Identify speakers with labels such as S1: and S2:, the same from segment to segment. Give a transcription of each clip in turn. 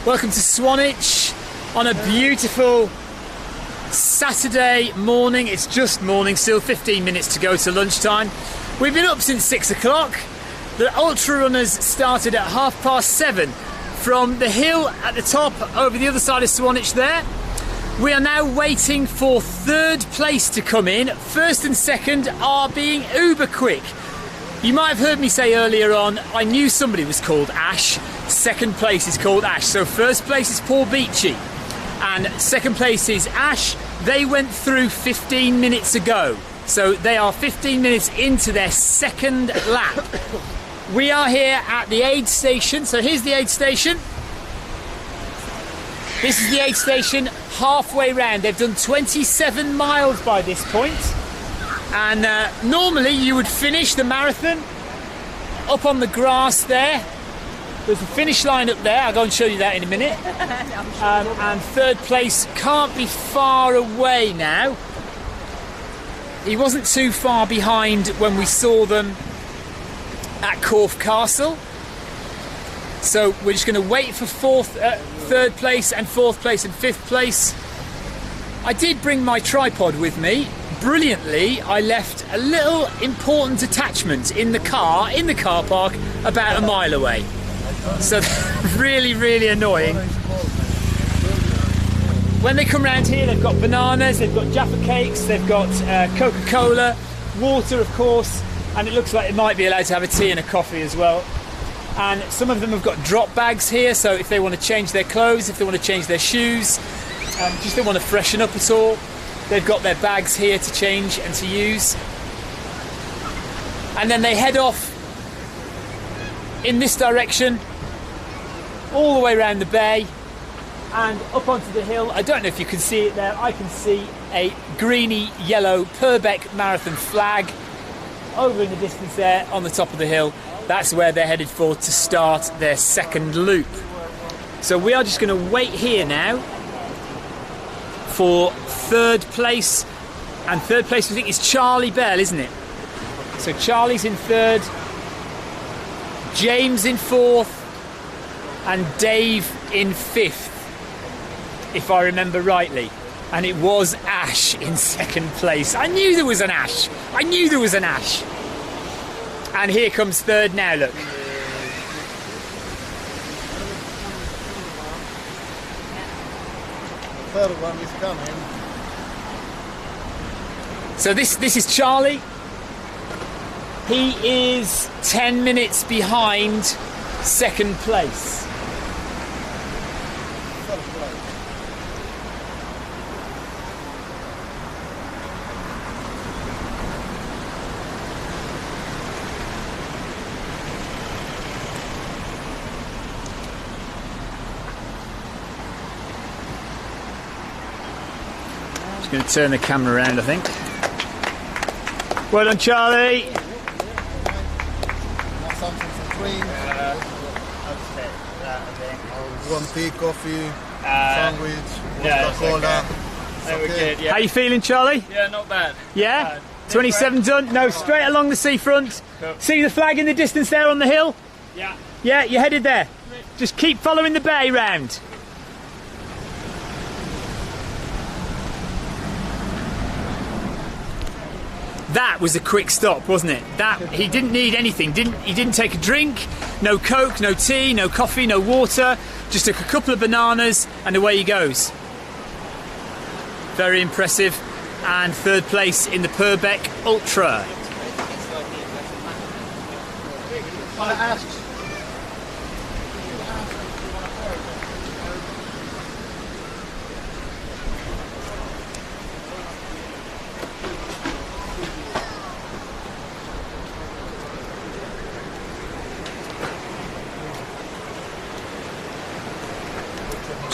S1: Welcome to Swanage on a beautiful Saturday morning. It's just morning, still 15 minutes to go to lunchtime. We've been up since 6 o'clock. The ultra runners started at 7:30 from the hill at the top over the other side of Swanage there. We are now waiting for third place to come in. First and second are being uber quick. You might have heard me say earlier on, I knew somebody was called Ash. Second place is called Ash. So first place is Paul Beachy and second place is Ash. They went through 15 minutes ago. So they are 15 minutes into their second lap. We are here at the aid station. So here's the aid station. This is the aid station halfway round. They've done 27 miles by this point. And normally you would finish the marathon up on the grass there. There's a finish line up there. I'll go and show you that in a minute. And third place can't be far away now. He wasn't too far behind when we saw them at Corfe Castle. So we're just going to wait for third place and fourth place and fifth place. I did bring my tripod with me. Brilliantly, I left a little important attachment in the car park about a mile away. So really, really annoying. When they come round here, they've got bananas, they've got Jaffa cakes, they've got Coca-Cola, water of course, and it looks like they might be allowed to have a tea and a coffee as well. And some of them have got drop bags here, so if they want to change their clothes, if they want to change their shoes, just don't want to freshen up at all, they've got their bags here to change and to use. And then they head off in this direction, all the way around the bay and up onto the hill. I don't know if you can see it there. I can see a greeny yellow Purbeck Marathon flag over in the distance there on the top of the hill. That's where they're headed for to start their second loop. So we are just going to wait here now for third place. And third place we think is Charlie Bell, isn't it? So Charlie's in third, James in fourth, and Dave in fifth, if I remember rightly. And it was Ash in second place. I knew there was an Ash. I knew there was an Ash. And here comes third now, look.
S2: Third one is coming.
S1: So this is Charlie. He is 10 minutes behind second place. Just going to turn the camera around, I think. Well done, Charlie.
S2: Something for drink. One tea, coffee, sandwich, Coca-Cola.
S3: Okay.
S1: How you feeling, Charlie?
S3: Yeah, not bad.
S1: Yeah? 27 done? No, straight along the seafront.
S3: Cool.
S1: See the flag in the distance there on the hill?
S3: Yeah.
S1: Yeah, you're headed there. Just keep following the bay round. That was a quick stop, wasn't it? That he didn't need anything. He didn't take a drink, no Coke, no tea, no coffee, no water. Just took a couple of bananas and away he goes. Very impressive. And third place in the Purbeck Ultra.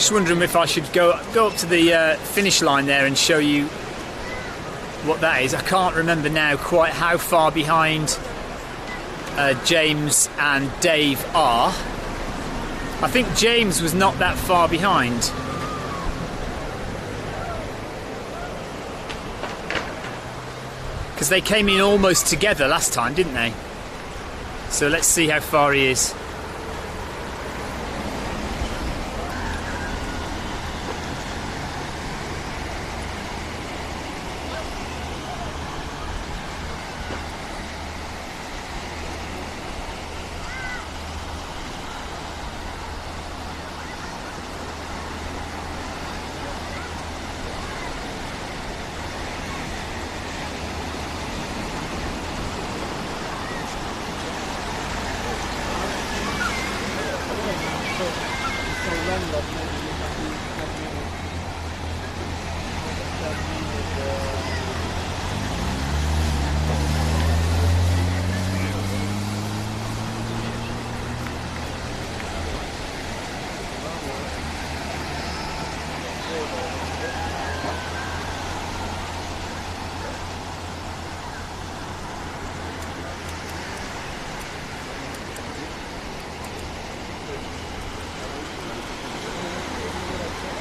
S1: Just wondering if I should go up to the finish line there and show you what that is. I can't remember now quite how far behind James and Dave are. I think James was not that far behind. Because they came in almost together last time, didn't they? So let's see how far he is.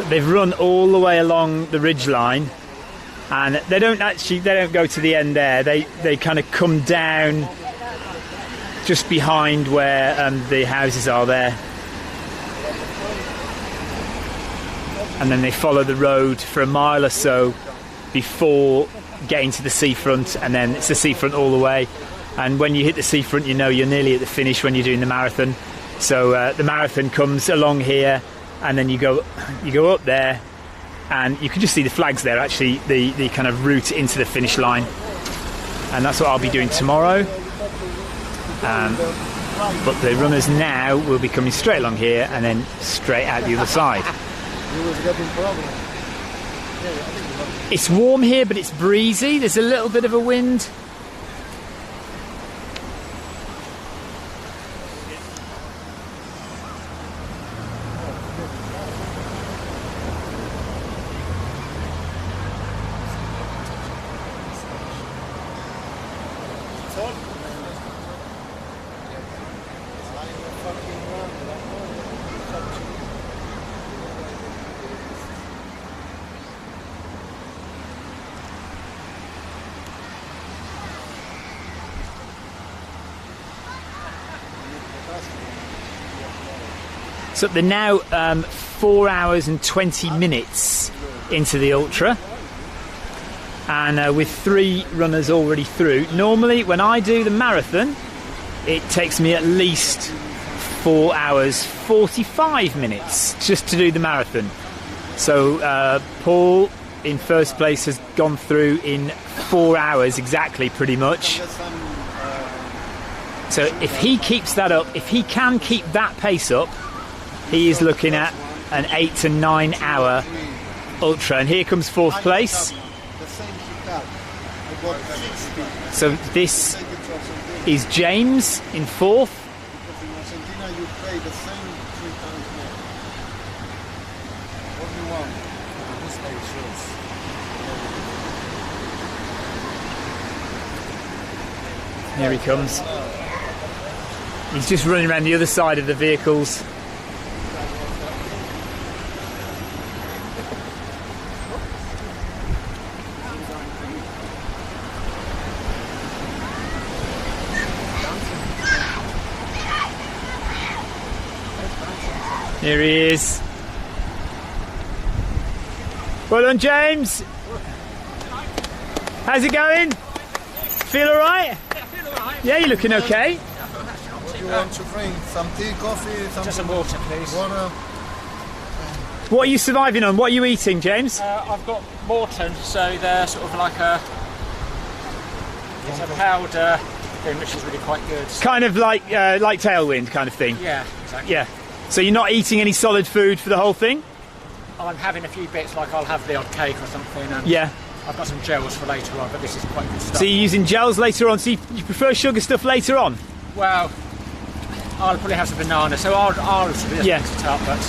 S1: They've run all the way along the ridge line, and they don't go to the end there. They kind of come down just behind where the houses are there, and then they follow the road for a mile or so before getting to the seafront, and then it's the seafront all the way. And when you hit the seafront, you know you're nearly at the finish when you're doing the marathon. So the marathon comes along here, and then you go up there, and you can just see the flags there, actually, the kind of route into the finish line. And that's what I'll be doing tomorrow. But the runners now will be coming straight along here and then straight out the other side. It's warm here, but it's breezy. There's a little bit of a wind. So they're now 4 hours and 20 minutes into the Ultra, and with 3 runners already through. Normally when I do the marathon it takes me at least 4 hours 45 minutes just to do the marathon. So Paul in first place has gone through in 4 hours exactly, pretty much. So if he keeps that up, if he can keep that pace up, he is looking at an 8 to 9 hour Ultra. And here comes fourth place. So this is James in fourth. Here he comes. He's just running around the other side of the vehicles. Here he is. Well done, James. How's it going? Feel all right?
S3: Yeah, I feel all right.
S1: Yeah, you're looking okay.
S2: What do you want to drink? Some tea, coffee?
S3: Just some water, please.
S2: Water?
S1: What are you surviving on? What are you eating, James?
S3: I've got Morton, so they're sort of like it's a powder thing, which is really quite good.
S1: Kind of like Tailwind kind of thing.
S3: Yeah, exactly.
S1: Yeah. So you're not eating any solid food for the whole thing?
S3: I'm having a few bits, like I'll have the odd cake or something. And
S1: Yeah.
S3: I've got some gels for later on, but this is quite good stuff.
S1: So you're using gels later on, so you prefer sugar stuff later on?
S3: Well, I'll probably have some banana, so I'll just
S1: Yeah.
S3: mix it up, but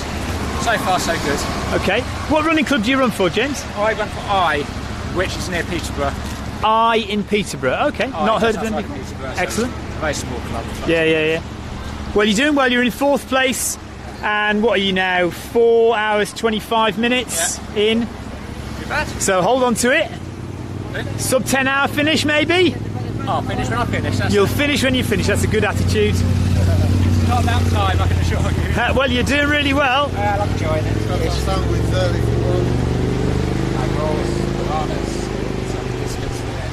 S3: So far, so good.
S1: Okay. What running club do you run for, James?
S3: I went for I, which is near Peterborough.
S1: I in Peterborough. Okay. Not heard of them before. Excellent.
S3: A very small club.
S1: Yeah. Well, you're doing well. You're in 4th place. And what are you now? 4 hours, 25 minutes in.
S3: Too bad.
S1: So hold on to it.
S3: Really?
S1: Sub 10 hour finish, maybe?
S3: I'll finish when I finish.
S1: You'll finish when you finish. That's a good attitude.
S3: It's not about time, I can assure you.
S1: Well, you're doing really well.
S3: I'm enjoying it.
S2: Got some sandwich there if you want.
S3: Like rolls, bananas, some biscuits there.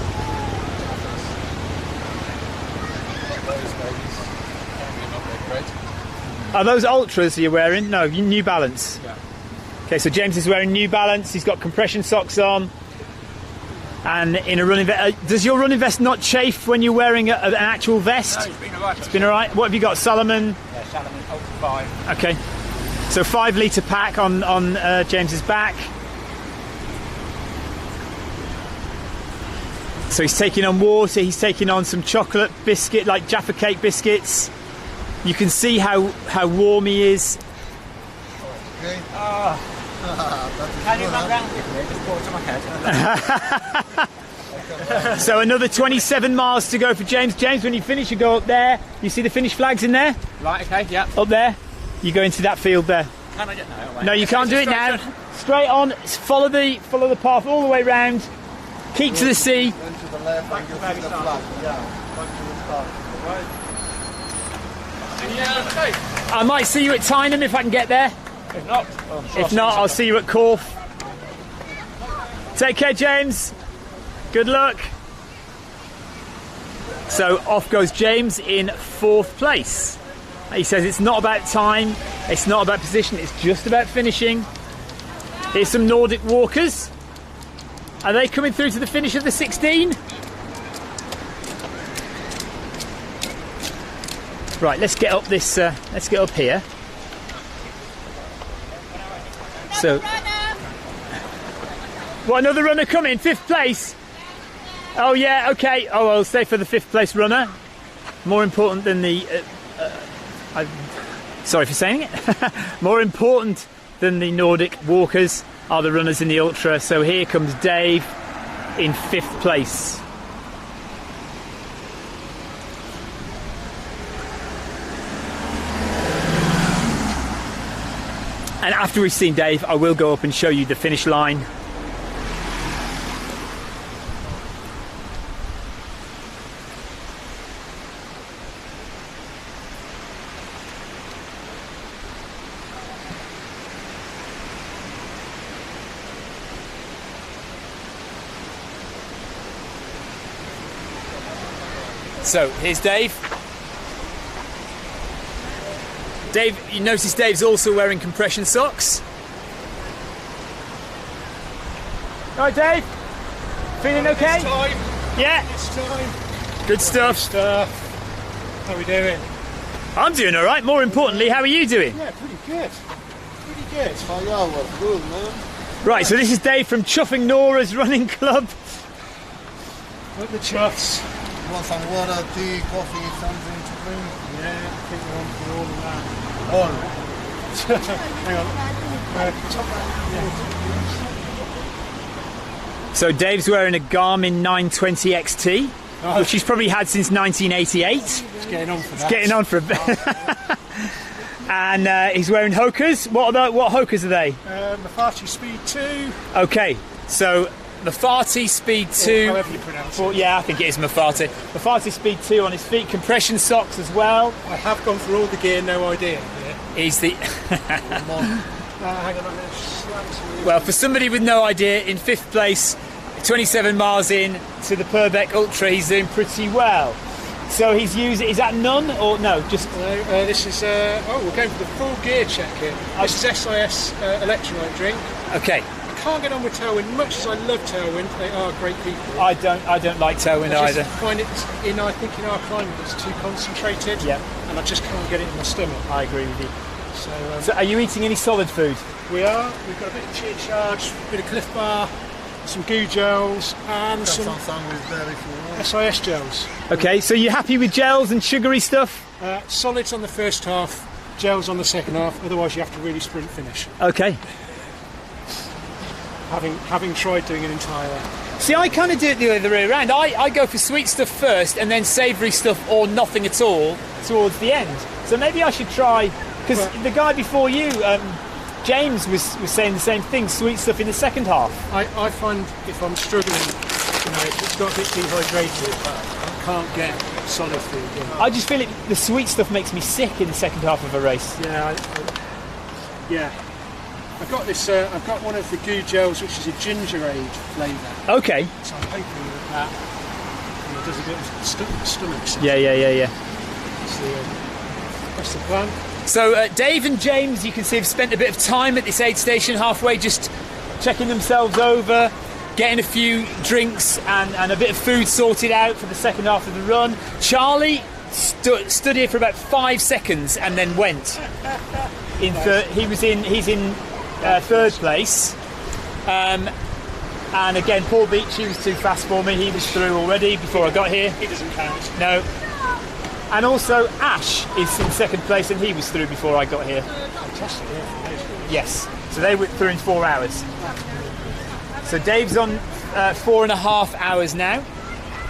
S2: Those babies. Probably not that great.
S1: Are those Ultras you're wearing? No, New Balance.
S3: Yeah.
S1: Okay, so James is wearing New Balance. He's got compression socks on. And in a running vest, does your running vest not chafe when you're wearing an actual vest?
S3: No, it's been alright.
S1: It's been alright. What have you got? Salomon?
S3: Yeah, Salomon Ultra 5.
S1: Okay. So 5 litre pack on James's back. So he's taking on water. He's taking on some chocolate biscuit, like Jaffa cake biscuits. You can see how warm he is.
S2: Okay.
S3: Can you run round with me? Just pour it to my head.
S1: So another 27 miles to go for James. James, when you finish, you go up there. You see the finish flags in there?
S3: Right, okay, yeah.
S1: Up there. You go into that field there.
S3: Can I get no?
S1: No, you can't do it now. Straight on. Follow the path all the way round. Keep to the sea.
S2: Then to the left and you'll see the flag. Yeah. Back to the start. Right.
S1: I might see you at Tyneham if I can get there.
S3: If not,
S1: If not, I'll see you at Corfe. Take care, James. Good luck. So off goes James in 4th place. He says it's not about time, it's not about position, it's just about finishing. Here's some Nordic walkers. Are they coming through to the finish of the 16? Right, let's get up this. Let's get up here. So, what, another runner coming? 5th place. Oh yeah, okay. Oh, I'll stay for the 5th place runner. More important than the. Sorry for saying it. More important than the Nordic walkers are the runners in the Ultra. So here comes Dave in 5th place. And after we've seen Dave, I will go up and show you the finish line. So here's Dave. Dave, you notice Dave's also wearing compression socks. All right, Dave. Feeling okay?
S3: It's time.
S1: Yeah.
S3: It's time.
S1: Good stuff.
S3: How are we doing?
S1: I'm doing all right. More importantly, how are you doing?
S3: Yeah, pretty good. Pretty good.
S2: Oh yeah, well, good, man.
S1: Right, so this is Dave from Chuffing Nora's Running Club.
S3: Look the chuffs.
S2: You want some water, tea, coffee, something to drink?
S3: Yeah, keep it on for all of that.
S2: All.
S3: Hang on.
S1: So Dave's wearing a Garmin 920 XT, which he's probably had since 1988.
S3: It's getting on for that.
S1: Getting on for a bit. And he's wearing Hokers. What Hokers are they?
S3: Mafati Speed 2.
S1: Okay, so Mafati Speed 2.
S3: However you pronounce it.
S1: Yeah, I think it is Mafati. Mafati Speed 2 on his feet. Compression socks as well.
S3: I have gone through all the gear, no idea. Yeah.
S1: He's the...
S3: Hang on, I'm going to slice.
S1: Well, for somebody with no idea, in 5th place, 27 miles in to the Purbeck Ultra, he's doing pretty well. So he's using, is that none or no? Just
S3: This is, we're going for the full gear check here. This is SIS electrolyte drink.
S1: okay.
S3: I can't get on with Tailwind. Much as I love Tailwind, they are great people.
S1: I don't like Tailwind
S3: I
S1: either.
S3: just find it, I think in our climate, it's too concentrated.
S1: Yeah.
S3: And I just can't get it in my stomach.
S1: I agree with you.
S3: So,
S1: So are you eating any solid food?
S3: we've got a bit of cheer charge, a bit of Cliff Bar, some goo gels, and
S2: Got
S3: some
S2: some sandwich there if you want.
S3: SIS gels.
S1: Okay, so you're happy with gels and sugary stuff?
S3: Solids on the first half, gels on the second half, otherwise you have to really sprint finish.
S1: Okay.
S3: Having tried doing an entire...
S1: See, I kind of do it the other way around. I go for sweet stuff first and then savoury stuff or nothing at all towards the end. So maybe I should try, because the guy before you, James, was saying the same thing, sweet stuff in the second half.
S3: I find if I'm struggling, if it's got a bit dehydrated, I can't get solid food in.
S1: I just feel the sweet stuff makes me sick in the second half of a race.
S3: Yeah, I've got this. I've got one of the goo gels, which is a gingerade flavour.
S1: Okay.
S3: So I'm hoping that does a bit of stomach.
S1: Yeah.
S3: That's the plan.
S1: So Dave and James, you can see, have spent a bit of time at this aid station halfway, just checking themselves over, getting a few drinks and a bit of food sorted out for the second half of the run. Charlie stood here for about 5 seconds and then went. He's in third place. And again, Paul Beach, he was too fast for me. He was through already before I got here.
S3: He doesn't count.
S1: No. And also Ash is in second place and he was through before I got here.
S3: Fantastic, yeah.
S1: Yes. So they went through in 4 hours. So Dave's on 4.5 hours now.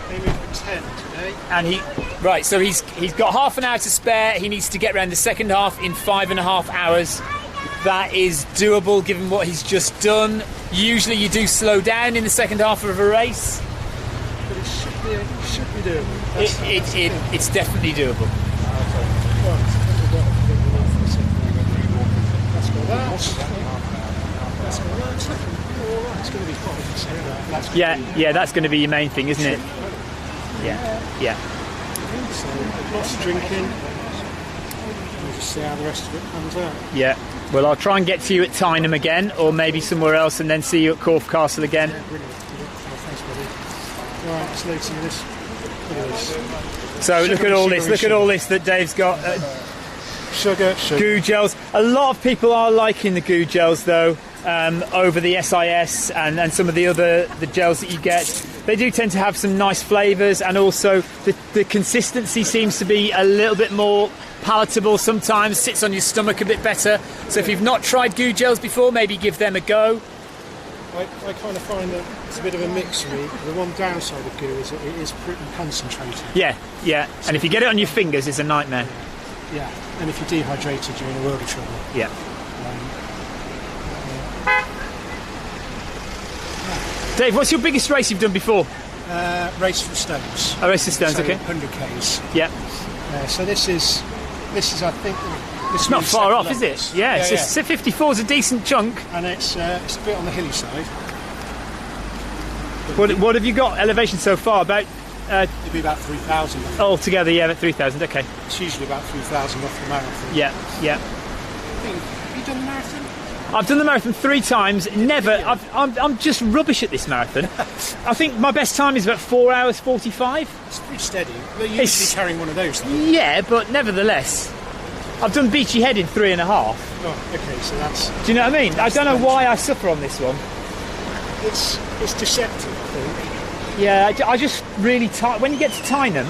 S3: Maybe for 10 today.
S1: And so he's got half an hour to spare. He needs to get around the second half in 5.5 hours. That is doable given what he's just done. Usually you do slow down in the second half of a race.
S3: But it should be doable.
S1: It's definitely doable.
S3: It's going to be fun.
S1: Yeah, that's going to be your main thing, isn't it? Yeah.
S3: So, lots of drinking. We'll just see how the rest of it comes out.
S1: Yeah. Well, I'll try and get to you at Tyneham again, or maybe somewhere else, and then see you at Corfe Castle again.
S3: Yeah, brilliant. Thanks, buddy. Right, let's load some of this. Look at this.
S1: So look at all this. Look at all this that Dave's got.
S3: Sugar.
S1: Goo gels. A lot of people are liking the goo gels though, over the SIS and some of the gels that you get. They do tend to have some nice flavours, and also the consistency seems to be a little bit more palatable sometimes, sits on your stomach a bit better. So if you've not tried goo gels before, maybe give them a go.
S3: I kind of find that it's a bit of a mix for me. The one downside of goo is that it is pretty concentrated.
S1: Yeah. And if you get it on your fingers, it's a nightmare.
S3: Yeah, and if you're dehydrated, you're in a world of trouble.
S1: Yeah. Dave, what's your biggest race you've done before?
S3: Race for Stones.
S1: A race for Stones,
S3: so
S1: okay.
S3: 100 Ks.
S1: Yeah.
S3: So this is I think.
S1: It's not far off, is it? Yeah, 54 is a decent chunk.
S3: And it's a bit on the hilly side.
S1: What have you got elevation so far? About
S3: it'd be about 3,000.
S1: Altogether, yeah, about 3,000. Okay.
S3: It's usually about 3,000 off the marathon.
S1: Yeah.
S3: Have you done the marathon?
S1: I've done the marathon 3 times. Never. I'm just rubbish at this marathon. I think my best time is about 4 hours 45.
S3: It's pretty steady. You're usually carrying one of those, though.
S1: Yeah, but nevertheless, I've done Beachy Head in 3.5.
S3: Oh, okay, so that's...
S1: Do you know what I mean? I don't know why I suffer on this one.
S3: It's deceptive, I think.
S1: Yeah, I just really tire. When you get to Tyneham,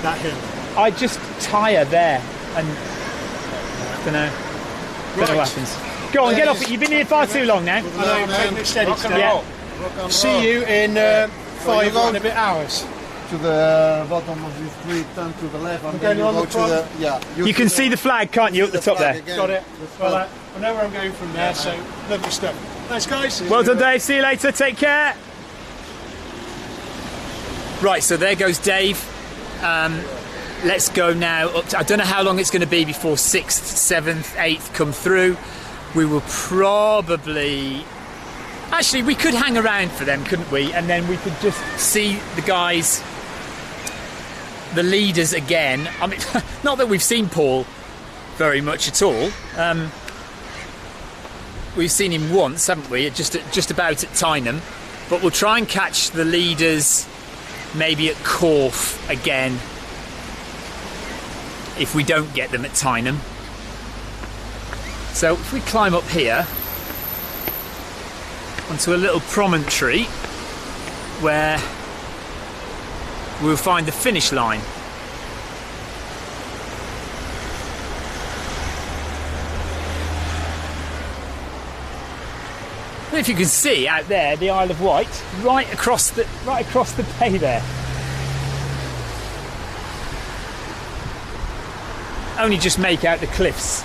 S3: that hill,
S1: I just tire there, and I don't know. Don't know what happens. Go on, get off it. You've been here far too long now.
S3: I know, taking it steady today.
S1: Yeah.
S3: See you in 5 and a bit hours.
S2: To the bottom of the street, turn to the left, and then you go to the... Yeah.
S1: You can see the flag, can't you, at the top there?
S2: Again.
S3: Got it. Well, I know where I'm going from there, so lovely stuff. Thanks, guys.
S1: Well done, Dave. See you later. Take care. Right, so there goes Dave. Let's go now up to, I don't know how long it's going to be before 6th, 7th, 8th come through. We will probably... Actually, we could hang around for them, couldn't we? And then we could just see the guys, the leaders again. I mean, not that we've seen Paul very much at all. We've seen him once, haven't we? Just about at Tyneham. But we'll try and catch the leaders maybe at Corfe again if we don't get them at Tyneham. So if we climb up here onto a little promontory where we'll find the finish line. know if you can see out there the Isle of Wight right across the bay there. Only just make out the cliffs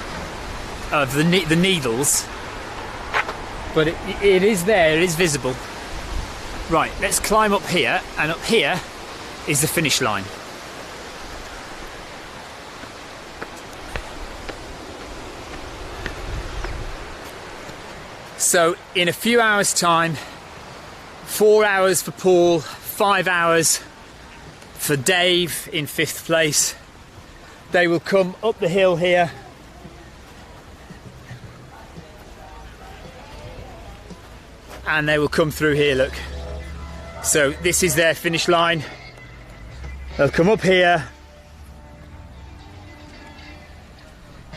S1: of the Needles, but it is there. It is visible. Right, let's climb up here, and up here is the finish line. So in a few hours' time, 4 hours for Paul, 5 hours for Dave in 5th place. They will come up the hill here. And they will come through here, look. So this is their finish line. They'll come up here.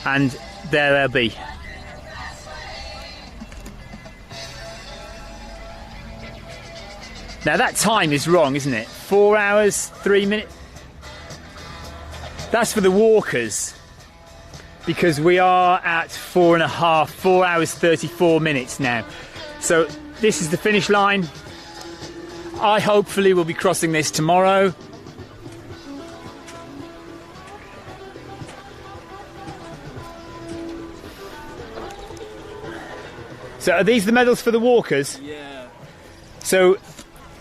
S1: And there they'll be. Now that time is wrong, isn't it? 4 hours, 3 minutes. That's for the walkers, because we are at 4 hours 34 minutes now. So this is the finish line. I hopefully will be crossing this tomorrow. So are these the medals for the walkers?
S4: Yeah.
S1: So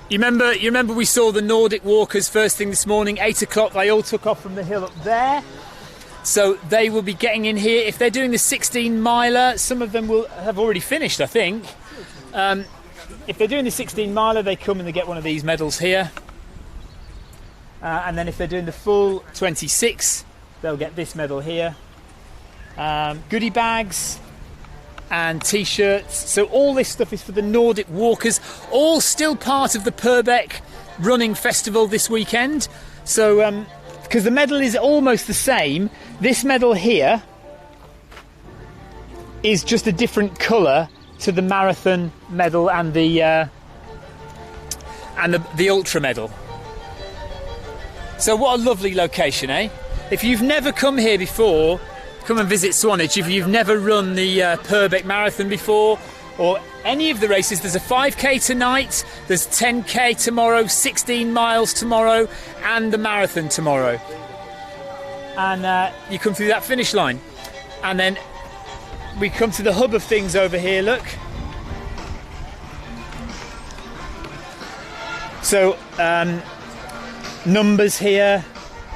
S1: you remember we saw the Nordic walkers first thing this morning, 8 o'clock. They all took off from the hill up there. So they will be getting in here. If they're doing the 16 miler, some of them will have already finished, I think. If they're doing the 16 miler, they come and they get one of these medals here. And then if they're doing the full 26, they'll get this medal here. Goodie bags and t-shirts. So all this stuff is for the Nordic walkers, all still part of the Purbeck running festival this weekend. So because the medal is almost the same, this medal here is just a different colour to the marathon medal and the ultra medal. So what a lovely location, eh? If you've never come here before, come and visit Swanage. If you've never run the Purbeck Marathon before, or any of the races, there's a 5k tonight, there's 10k tomorrow, 16 miles tomorrow, and the marathon tomorrow. And you come through that finish line. And then we come to the hub of things over here, look. So, numbers here,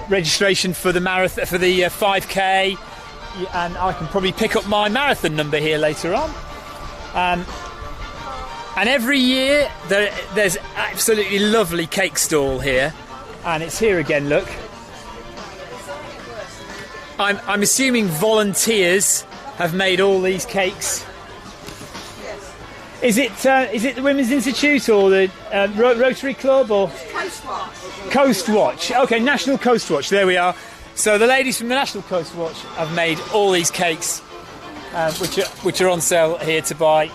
S1: registration for the marathon, for the 5k, and I can probably pick up my marathon number here later on. And every year there's absolutely lovely cake stall here, and it's here again, look. I'm assuming volunteers have made all these cakes. Is it the Women's Institute or the Rotary Club or
S5: Coast Watch?
S1: Coast Watch? Okay, National Coast Watch. There we are. So the ladies from the National Coast Watch have made all these cakes, which are on sale here to buy.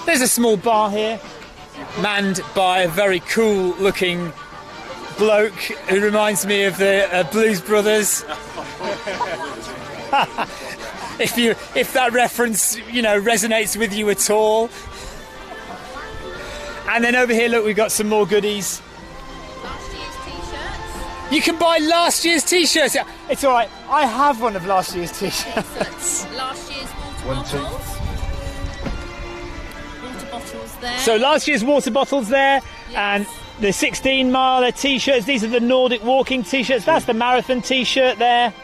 S1: There's a small bar here, manned by a very cool-looking bloke who reminds me of the Blues Brothers. If that reference, resonates with you at all. And then over here, look, we've got some more goodies.
S5: Last year's t-shirts.
S1: You can buy last year's t-shirts. It's all right. I have one of last year's t-shirts.
S5: Last year's water bottles. Water bottles there.
S1: So last year's water bottles there,
S5: Yes.
S1: and the 16 miler t-shirts. These are the Nordic walking t-shirts. That's the marathon t-shirt there.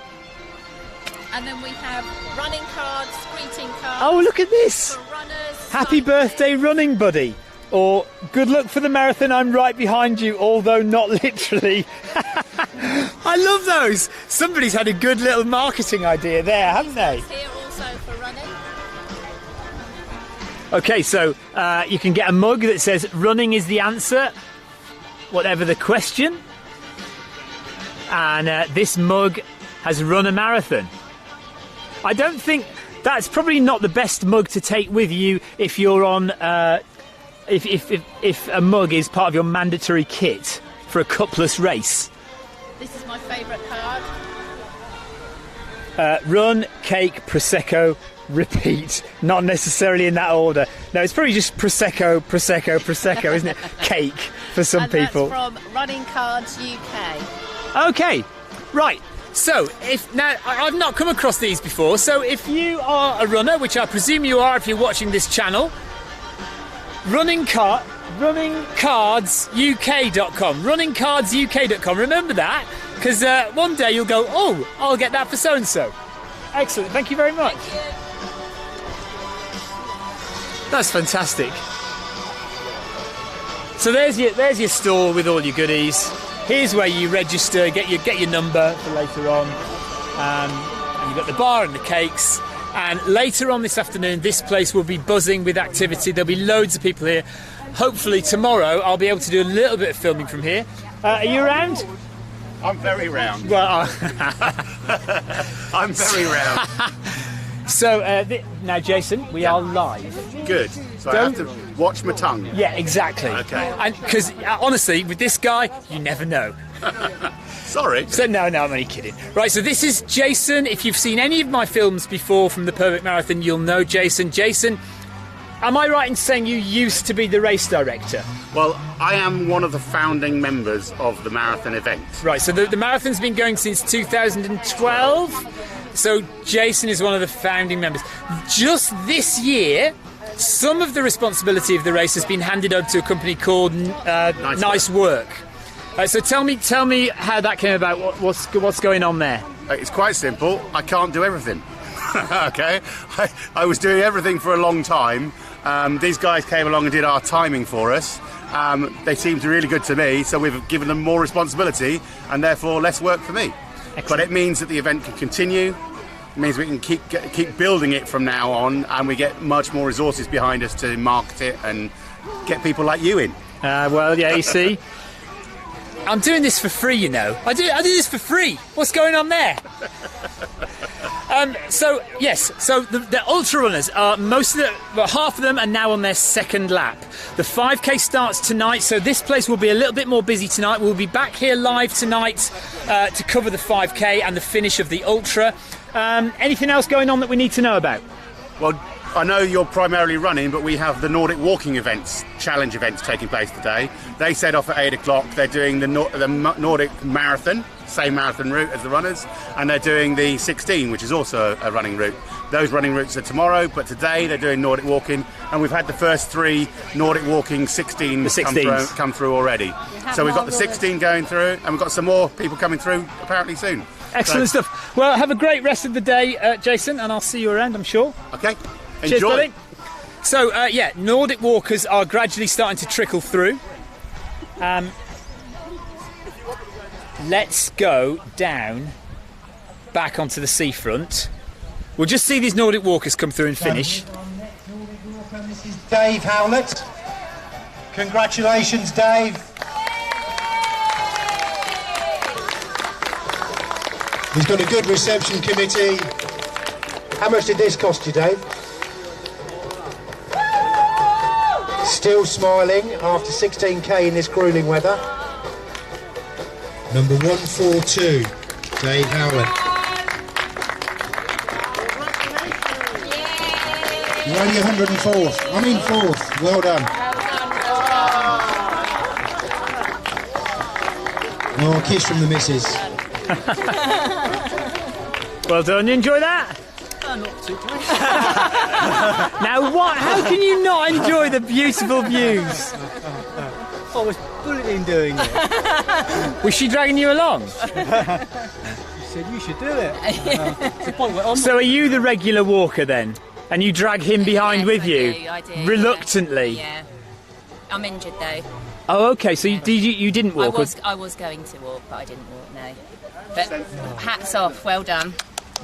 S5: And then we have running cards, greeting cards.
S1: Oh, look at this.
S5: For runners.
S1: Happy
S5: cyclists.
S1: birthday, running buddy. Or good luck for the marathon, I'm right behind you, although not literally. I love those. Somebody's had a good little marketing idea there, haven't they?
S5: Here also for running.
S1: Okay, so you can get a mug that says running is the answer, whatever the question. And this mug has run a marathon. I don't think that's probably not the best mug to take with you if you're on if a mug is part of your mandatory kit for a cupless race.
S5: This is my favourite card.
S1: Run, cake, Prosecco, repeat. Not necessarily in that order. No, it's probably just Prosecco, Prosecco, Prosecco, isn't it? Cake for some
S5: and
S1: people.
S5: That's from Running Cards UK.
S1: Okay, right. So, now I've not come across these before. So, if you are a runner, which I presume you are if you're watching this channel, runningcardsuk.com. Runningcardsuk.com. Remember that, because one day you'll go, oh, I'll get that for so and so. Excellent. Thank you very much.
S5: Thank you.
S1: That's fantastic. So there's your store with all your goodies. Here's where you register, get your number for later on. And you've got the bar and the cakes. And later on this afternoon, this place will be buzzing with activity. There'll be loads of people here. Hopefully tomorrow I'll be able to do a little bit of filming from here. Are you around?
S4: I'm very round.
S1: Well,
S4: I'm very round.
S1: So now, Jason, we are live.
S4: Good. So I have to watch my tongue.
S1: Yeah, exactly.
S4: Okay.
S1: And because honestly, with this guy, you never know.
S4: Sorry.
S1: So no, I'm only kidding. Right, so this is Jason. If you've seen any of my films before from the Purbeck Marathon, you'll know Jason. Jason, am I right in saying you used to be the race director?
S4: Well, I am one of the founding members of the marathon event.
S1: Right, so the marathon's been going since 2012. So Jason is one of the founding members. Just this year, some of the responsibility of the race has been handed over to a company called Nice Work. So tell me how that came about. What's going on there?
S4: It's quite simple. I can't do everything. Okay, I was doing everything for a long time. These guys came along and did our timing for us. They seemed really good to me, so we've given them more responsibility and therefore less work for me.
S1: Excellent.
S4: But it means that the event can continue. It means we can keep building it from now on, and we get much more resources behind us to market it and get people like you in.
S1: Well, yeah, you see. I'm doing this for free, you know. I do this for free. What's going on there? So the ultra runners are half of them are now on their second lap. The 5k starts tonight, so this place will be a little bit more busy tonight. We'll be back here live tonight to cover the 5k and the finish of the ultra. Anything else going on that we need to know about?
S4: Well, I know you're primarily running, but we have the Nordic walking challenge events taking place today. They set off at 8 o'clock. They're doing the Nordic marathon, same marathon route as the runners, and they're doing the 16, which is also a running route. Those running routes are tomorrow, but today they're doing Nordic walking, and we've had the first 3 Nordic walking 16s come through already. So we've got the 16 going through, and we've got some more people coming through apparently soon.
S1: Excellent stuff. Well, have a great rest of the day, Jason, and I'll see you around, I'm sure.
S4: Okay.
S1: Cheers,
S4: Enjoy.
S1: buddy. So, Nordic walkers are gradually starting to trickle through. Let's go down back onto the seafront. We'll just see these Nordic walkers come through and finish.
S6: This is Dave Howlett. Congratulations, Dave. He's got a good reception committee. How much did this cost you, Dave? Still smiling after 16k in this grueling weather. Number 142, Dave Howlett. You're only 104th. I mean 4th. Well done. Oh, a kiss from the missus.
S1: Well done. You enjoy that?
S3: Not particularly.
S1: Now what? How can you not enjoy the beautiful views?
S7: I was brilliant doing it.
S1: Was she dragging you along?
S7: She said you should do it. The point where I'm
S1: So are you the regular walker then? And you drag him behind
S8: Yes,
S1: with
S8: I
S1: you?
S8: do, I do,
S1: Reluctantly?
S8: Yeah. I'm injured though.
S1: Oh, okay, so you didn't walk?
S8: I was going to walk, but I didn't walk, no. But hats off, well done.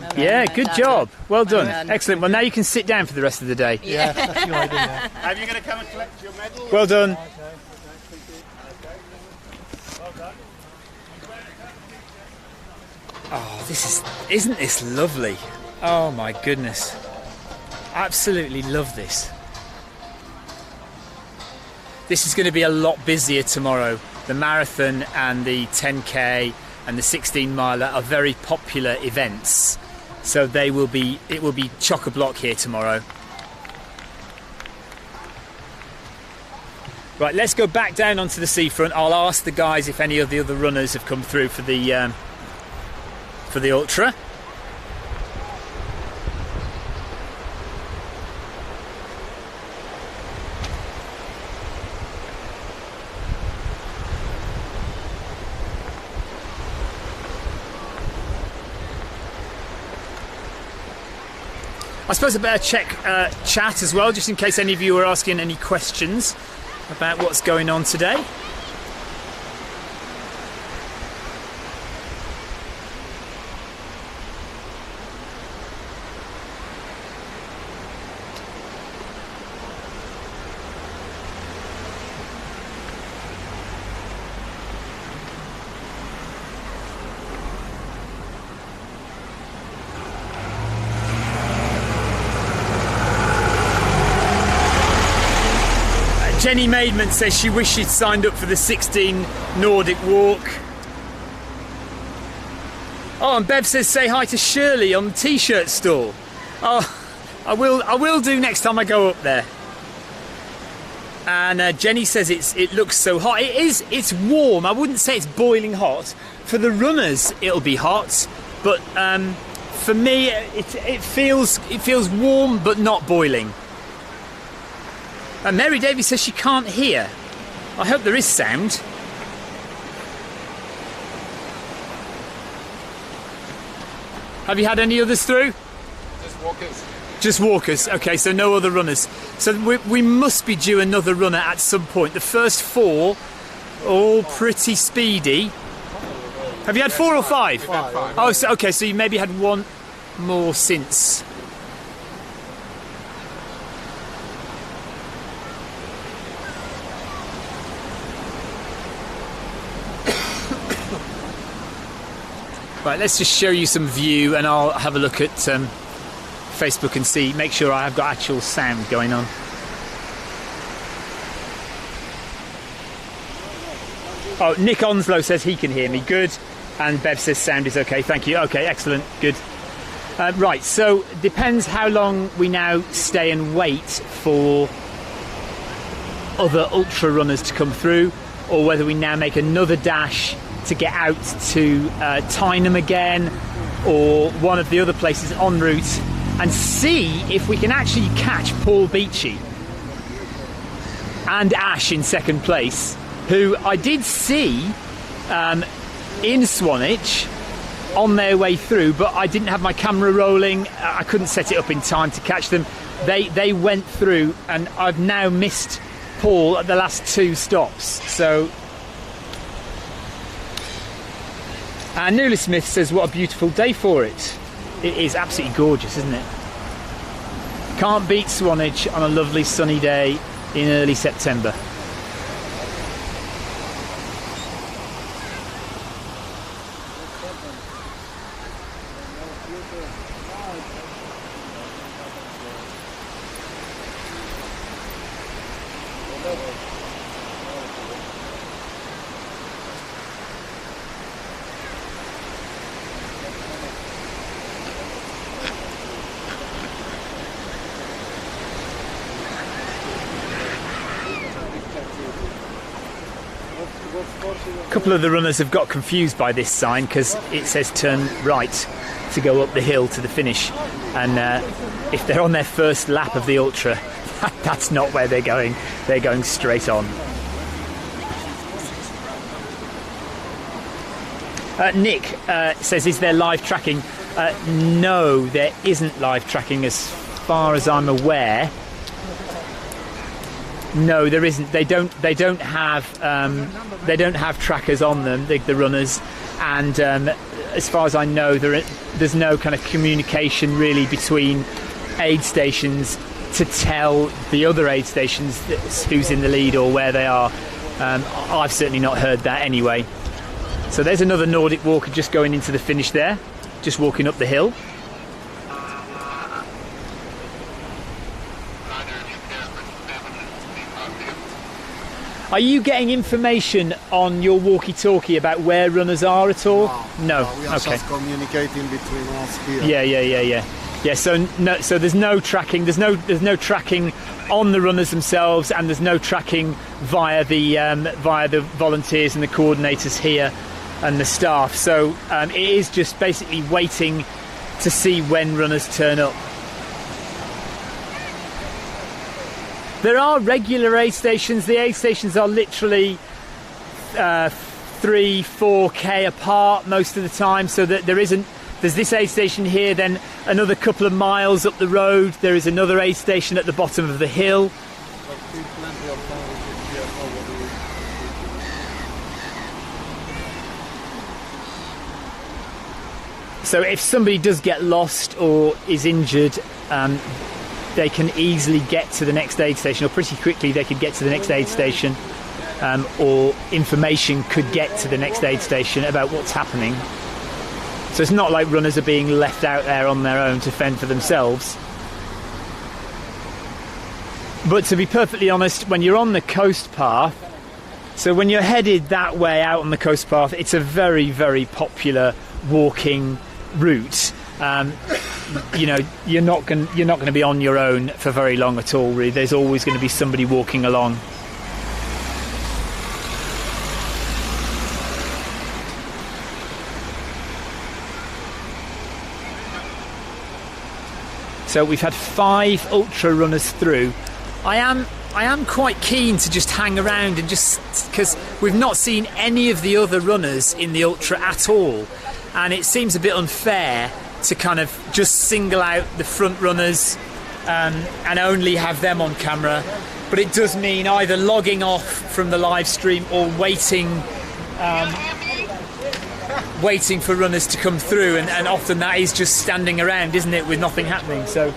S8: Well done,
S1: Yeah,
S8: well
S1: good
S8: done.
S1: job. Well done.
S8: done.
S1: Excellent. Well, now you can sit down for the rest of the day.
S7: yeah, that's your idea.
S4: Are you going to come and collect your medal?
S1: Well done. Oh, isn't this lovely? Oh my goodness. Absolutely love this. This is going to be a lot busier tomorrow. The marathon and the 10k and the 16 miler are very popular events. So it will be chock-a-block here tomorrow. Right, let's go back down onto the seafront. I'll ask the guys if any of the other runners have come through for the Ultra. I suppose I better check chat as well, just in case any of you are asking any questions about what's going on today. Jenny Maidman says she wished she'd signed up for the 16 Nordic Walk. Oh, and Bev says say hi to Shirley on the t-shirt stall. Oh, I will do next time I go up there. And Jenny says it looks so hot. It's warm. I wouldn't say it's boiling hot. For the runners, it'll be hot, but for me, it feels warm but not boiling. And Mary Davies says she can't hear. I hope there is sound. Have you had any others through?
S2: Just walkers.
S1: Just walkers. Okay, so no other runners. So we must be due another runner at some point. The first 4, all pretty speedy. Have you had 4 or 5?
S2: 5.
S1: Oh, so, okay, so you maybe had one more since. Right, let's just show you some view, and I'll have a look at Facebook and make sure I have got actual sound going on. Oh, Nick Onslow says he can hear me. Good. And Bev says sound is okay. Thank you. Okay, excellent. Good. Right, so depends how long we now stay and wait for other ultra runners to come through, or whether we now make another dash to get out to Tyneham again, or one of the other places en route, and see if we can actually catch Paul Beachy and Ash in second place, who I did see in Swanage on their way through, but I didn't have my camera rolling. I couldn't set it up in time to catch them. They went through, and I've now missed Paul at the last 2 stops. So and Nuala Smith says what a beautiful day for it. It is absolutely gorgeous, isn't it? Can't beat Swanage on a lovely sunny day in early September. A couple of the runners have got confused by this sign because it says turn right to go up the hill to the finish, and if they're on their first lap of the Ultra, that's not where they're going. They're going straight on. Nick says, is there live tracking? No, there isn't live tracking as far as I'm aware. No, there isn't. They don't have trackers on them, the runners, and as far as I know, there's no kind of communication really between aid stations to tell the other aid stations who's in the lead or where they are. I've certainly not heard that anyway. So there's another Nordic walker just going into the finish there, just walking up the hill. Are you getting information on your walkie-talkie about where runners are at all? No.
S2: We are
S1: Okay.
S2: just communicating between us here.
S1: Yeah. So there's no tracking. There's no tracking on the runners themselves, and there's no tracking via the volunteers and the coordinators here and the staff. So it is just basically waiting to see when runners turn up. There are regular aid stations. The aid stations are literally 3-4k apart most of the time, so that there's this aid station here, then another couple of miles up the road there is another aid station at the bottom of the hill. So if somebody does get lost or is injured, they can easily get to the next aid station, or pretty quickly they could get to the next aid station, or information could get to the next aid station about what's happening. So it's not like runners are being left out there on their own to fend for themselves. But to be perfectly honest, when you're on the coast path, so when you're headed that way out on the coast path, it's a very, very popular walking route. You know, you're not going to be on your own for very long at all, really. There's always going to be somebody walking along. So we've had 5 ultra runners through. I am quite keen to just hang around and just, because we've not seen any of the other runners in the ultra at all, and it seems a bit unfair to kind of just single out the front runners and only have them on camera. But it does mean either logging off from the live stream or waiting for runners to come through, and often that is just standing around, isn't it, with nothing happening. So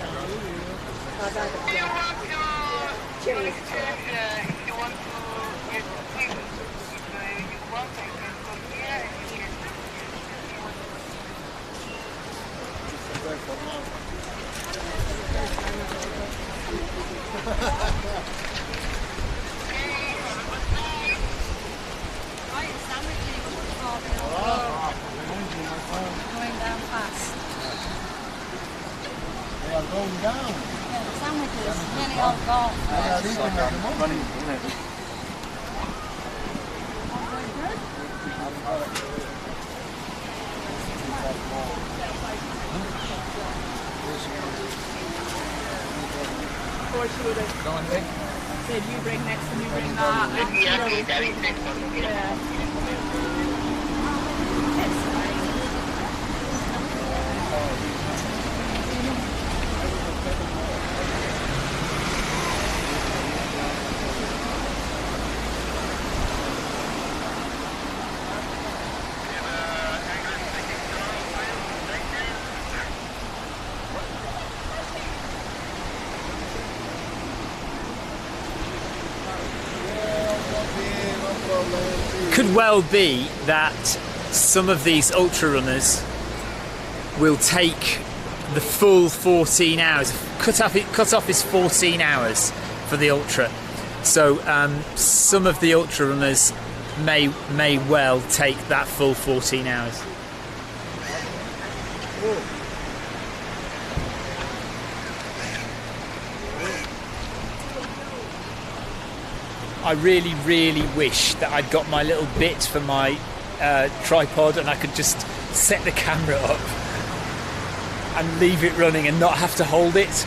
S1: could well be that some of these ultra runners will take the full 14 hours. Cut off is 14 hours for the ultra. So some of the ultra runners may well take that full 14 hours. I really, really wish that I'd got my little bit for my tripod and I could just set the camera up and leave it running and not have to hold it.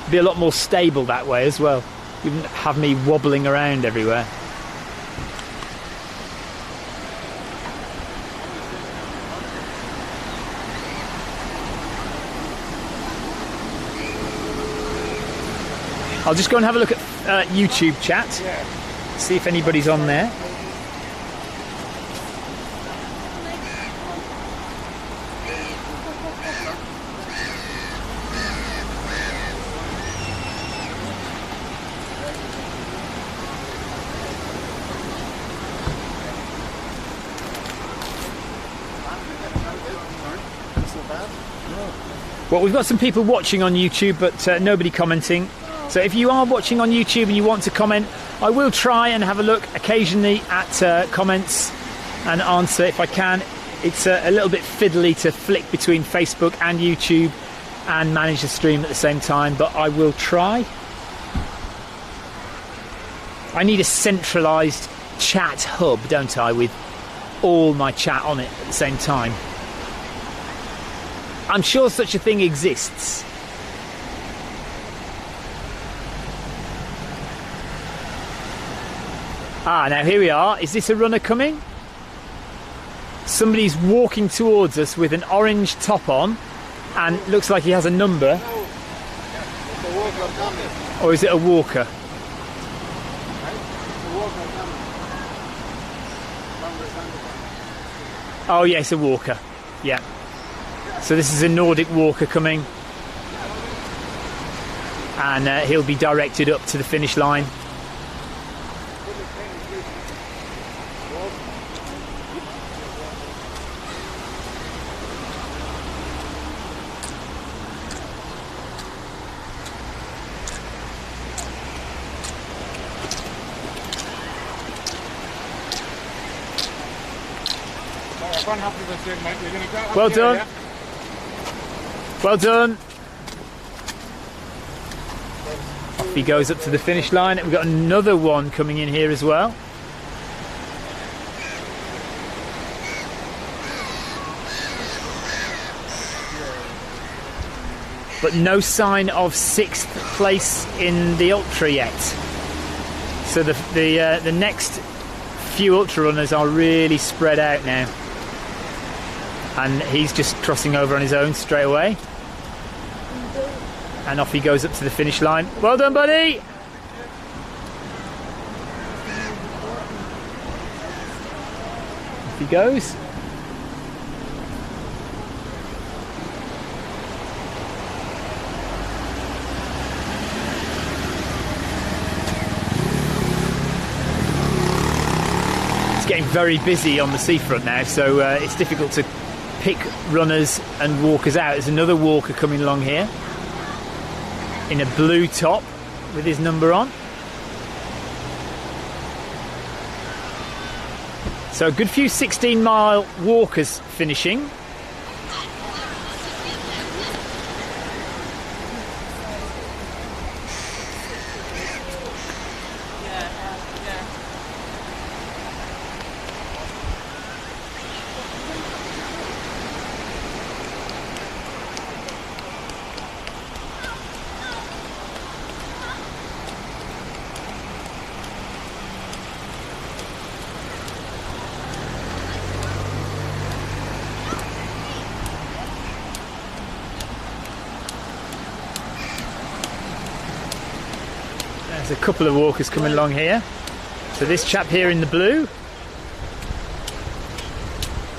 S1: Be a lot more stable that way as well. You wouldn't have me wobbling around everywhere. I'll just go and have a look at YouTube chat, see if anybody's on there. Well, we've got some people watching on YouTube, but nobody commenting. So if you are watching on YouTube and you want to comment, I will try and have a look occasionally at comments and answer if I can. It's a little bit fiddly to flick between Facebook and YouTube and manage the stream at the same time, but I will try. I need a centralised chat hub, don't I, with all my chat on it at the same time. I'm sure such a thing exists. Ah, now here we are. Is this a runner coming? Somebody's walking towards us with an orange top on and looks like he has a number. Or is it a walker? Oh yes, a walker. Yeah. So this is a Nordic walker coming, and he'll be directed up to the finish line. Well done. Well done. Off he goes up to the finish line. We've got another one coming in here as well. But no sign of 6th place in the Ultra yet. So the next few Ultra runners are really spread out now. And he's just crossing over on his own straight away. And off he goes up to the finish line. Well done, buddy! Off he goes. It's getting very busy on the seafront now, so it's difficult to pick runners and walkers out. There's another walker coming along here in a blue top with his number on. So a good few 16-mile walkers finishing. There's a couple of walkers coming along here. So this chap here in the blue,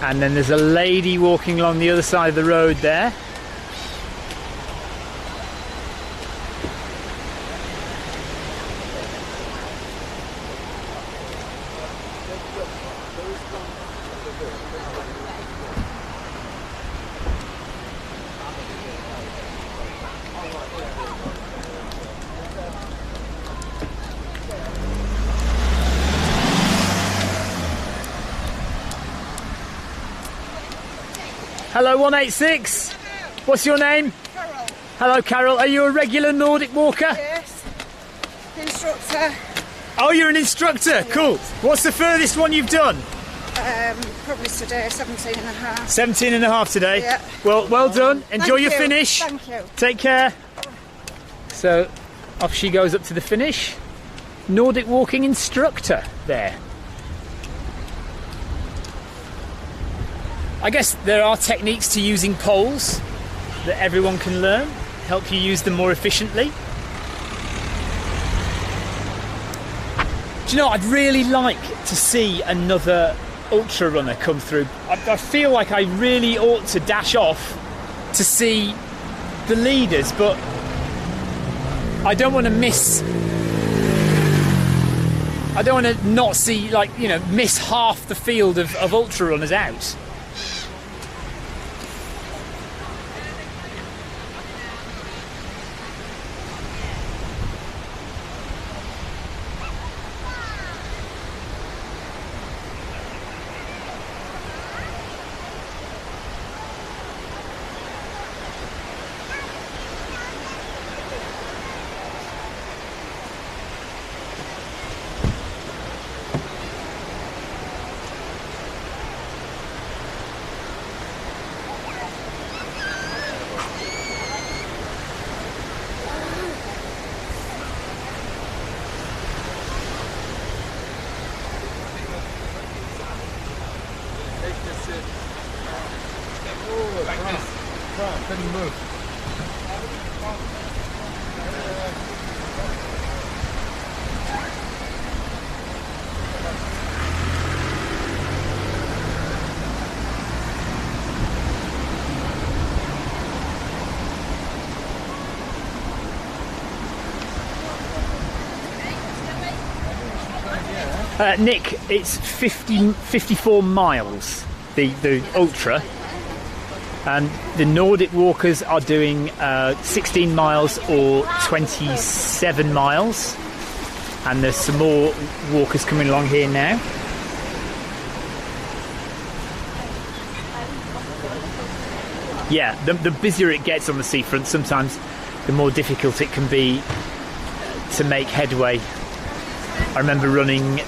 S1: and then there's a lady walking along the other side of the road there. Hello 186, what's your name?
S9: Carol.
S1: Hello Carol, are you a regular Nordic walker?
S9: Yes. Instructor.
S1: Oh, you're an instructor, yes. Cool. What's the furthest one you've done?
S9: Probably today, 17 and a half.
S1: 17 and a half today?
S9: Yeah.
S1: Well done, enjoy your finish.
S9: Thank you.
S1: Take care. So off she goes up to the finish. Nordic walking instructor there. I guess there are techniques to using poles that everyone can learn, help you use them more efficiently. Do you know, I'd really like to see another ultra runner come through. I feel like I really ought to dash off to see the leaders, but I don't want to miss. I don't want to not see, like, you know, miss half the field of ultra runners out.
S7: couldn't move.
S1: Nick, it's 54 miles, the Ultra, and the Nordic walkers are doing 16 miles or 27 miles, and there's some more walkers coming along here now. Yeah, the busier it gets on the seafront, sometimes the more difficult it can be to make headway. I remember running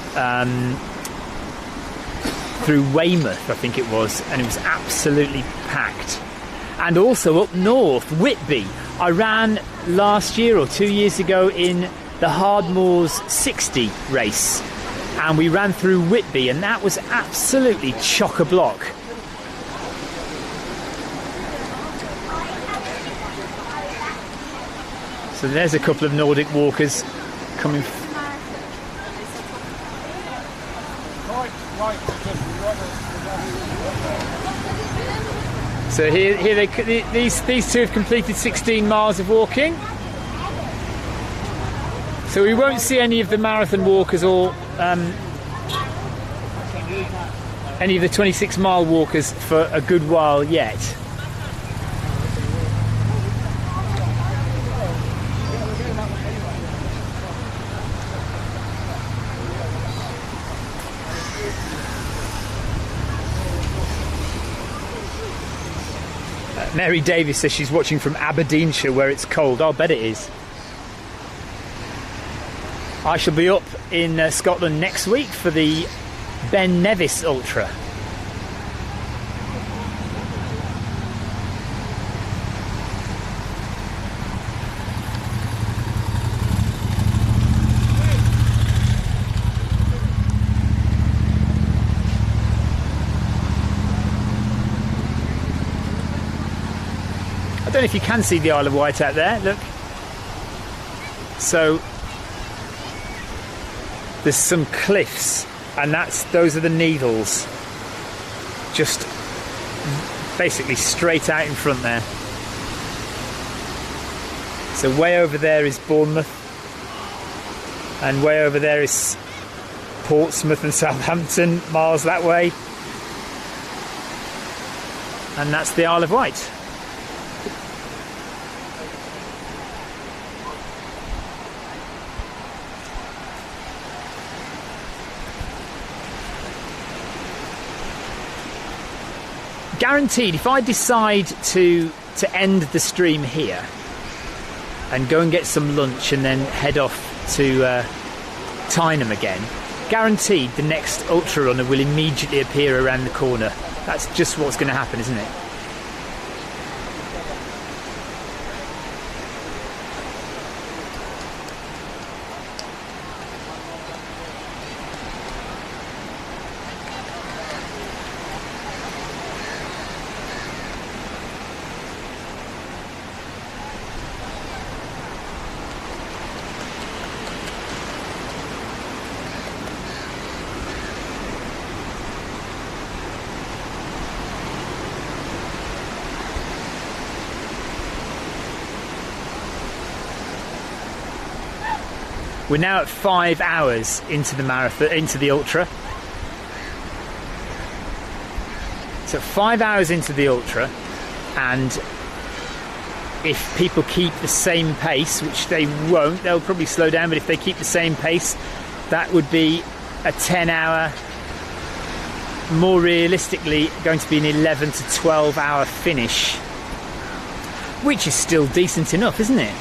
S1: through Weymouth, I think it was, and it was absolutely packed. And also up north, Whitby. I ran last year or 2 years ago in the Hardmoors 60 race, and we ran through Whitby, and that was absolutely chock-a-block. So there's a couple of Nordic walkers coming. So these two have completed 16 miles of walking. So we won't see any of the marathon walkers or any of the 26-mile walkers for a good while yet. Mary Davis says she's watching from Aberdeenshire where it's cold. I'll bet it is. I shall be up in Scotland next week for the Ben Nevis Ultra. I don't know if you can see the Isle of Wight out there, look. So there's some cliffs, and those are the Needles, just basically straight out in front there. So way over there is Bournemouth, and way over there is Portsmouth and Southampton, miles that way, and that's the Isle of Wight. Guaranteed, if I decide to end the stream here and go and get some lunch and then head off to Tyneham again, guaranteed the next ultra runner will immediately appear around the corner. That's just what's going to happen, isn't it? We're now at 5 hours into the marathon, into the ultra. So 5 hours into the ultra, and if people keep the same pace, which they won't, they'll probably slow down, but if they keep the same pace, that would be a 10-hour, more realistically going to be an 11 to 12 hour finish, which is still decent enough, isn't it?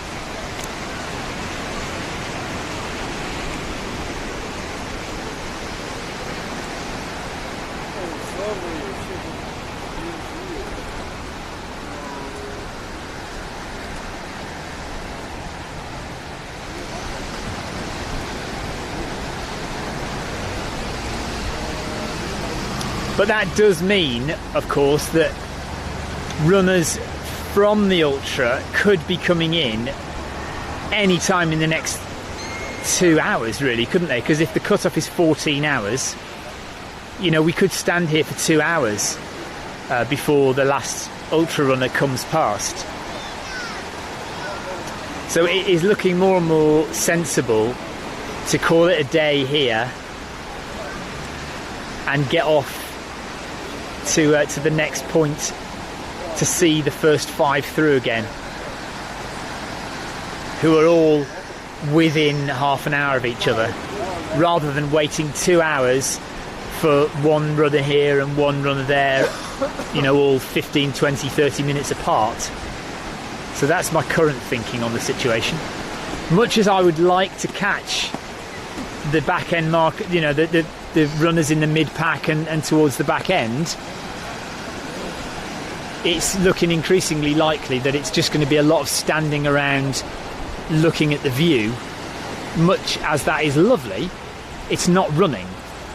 S1: But that does mean, of course, that runners from the Ultra could be coming in any time in the next 2 hours, really, couldn't they? Because if the cut-off is 14 hours, you know, we could stand here for 2 hours before the last Ultra runner comes past. So it is looking more and more sensible to call it a day here and get off to the next point to see the first 5 through again, who are all within half an hour of each other, rather than waiting 2 hours for one runner here and one runner there, you know, all 15, 20, 30 minutes apart. So that's my current thinking on the situation. Much as I would like to catch the back end market, you know, the runners in the mid pack and towards the back end, it's looking increasingly likely that it's just going to be a lot of standing around looking at the view. Much as that is lovely, it's not running,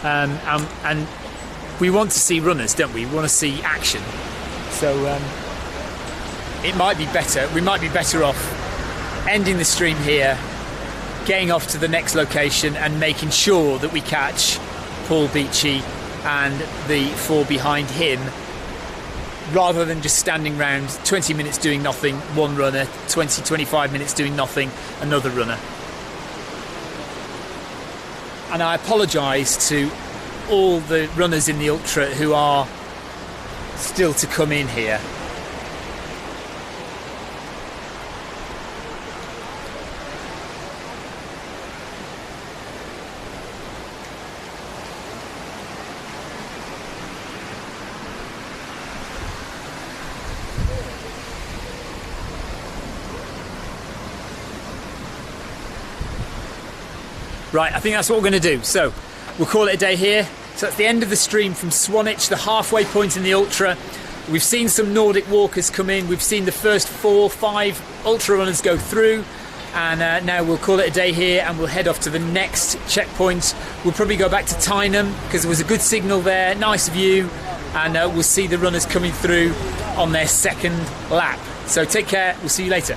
S1: and we want to see runners, don't we? We want to see action. So it might be better. We might be better off ending the stream here, getting off to the next location and making sure that we catch Paul Beachy and the 4 behind him, rather than just standing around 20 minutes doing nothing, one runner, 20, 25 minutes doing nothing, another runner. And I apologise to all the runners in the Ultra who are still to come in here. Right, I think that's what we're going to do. So we'll call it a day here. So that's the end of the stream from Swanage, the halfway point in the Ultra. We've seen some Nordic walkers come in. We've seen the first 4, 5 Ultra runners go through. And now we'll call it a day here and we'll head off to the next checkpoint. We'll probably go back to Tyneham because there was a good signal there, nice view. And we'll see the runners coming through on their second lap. So take care, we'll see you later.